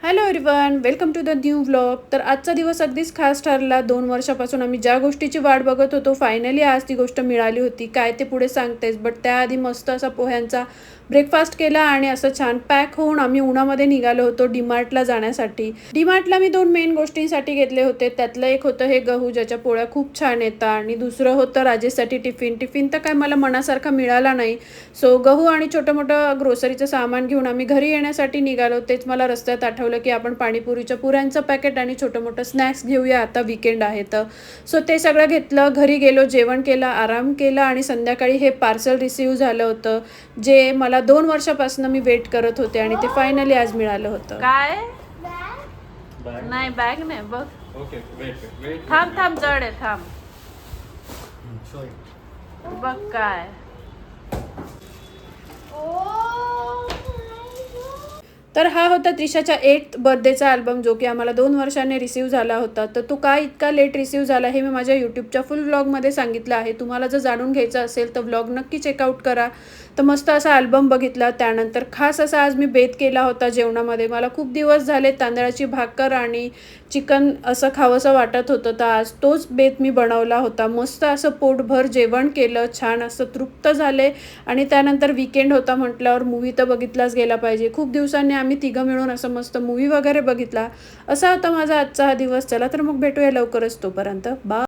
Hello everyone, welcome to the new vlog. तर आजचा दिवस अगदीच खास ठरला. 2 वर्षापासून आम्ही ज्या गोष्टीची वाट बघत होतो, फायनली आज ती गोष्ट मिळाली होती. काय ते पुढे सांगतेच, बट त्याआधी मस्त असा पोह्यांचा ब्रेकफास्ट केला आणि असं छान पॅक होऊन आम्ही उन्हामध्ये निघालो होतो डीमार्टला जाण्यासाठी. डीमार्टला मी 2 मेन गोष्टींसाठी घेतले होते. त्यातलं एक होतं हे गहू, ज्याच्या पोळ्या खूप छान येतात, आणि दुसरं होतं राजेशसाठी टिफिन तर काय मला मनासारखा मिळाला नाही. सो गहू आणि छोटं मोठं ग्रोसरीचं सामान घेऊन आम्ही घरी येण्यासाठी निघालो. तेच मला रस्त्यात आठवलं की आपण पाणीपुरीच्या पुऱ्यांचं पॅकेट आणि छोटं मोठं स्नॅक्स घेऊया, आता वीकेंड आहे तर. सो ते सगळं घेतलं, घरी गेलो, जेवण केलं, आराम केला आणि संध्याकाळी हे पार्सल रिसीव्ह झालं होतं, जे मला 2 वर्षापासून मी वेट करत होते आणि ते फायनली आज मिळालं होतं. काय नाही, बॅग नाही बघ. ओके, वेट वेट थांब थांब, जड आहे, थांब. बघ काय. तर हा होता त्रिशाच्या 8th बर्थडेचा अल्बम, जो की आम्हाला 2 वर्षांनी रिसीव्ह झाला होता. तर तो काय इतका लेट रिसीव्ह झाला हे मी माझ्या यूट्यूबच्या फुल व्लॉगमध्ये सांगितलं आहे. तुम्हाला जर जाणून घ्यायचं असेल तर व्लॉग नक्की चेकआउट करा. तर मस्त असा अल्बम बघितला. त्यानंतर खास असा आज मी बेत केला होता जेवणामध्ये. मला खूप दिवस झाले तांदळाची भाकर आणि चिकन असं खावंसं वाटत होतं, तर आज तोच बेत मी बनवला होता. मस्त असं पोटभर जेवण केलं, छान असं तृप्त झाले. आणि त्यानंतर वीकेंड होता म्हटल्यावर मूवी तर बघितलाच गेला पाहिजे. खूप दिवसांनी आम्ही तिघं मिळून असं मस्त मूवी वगैरे बघितला. असा होता माझा आजचा हा दिवस. चला तर मग भेटूया लवकरच, तोपर्यंत बाय.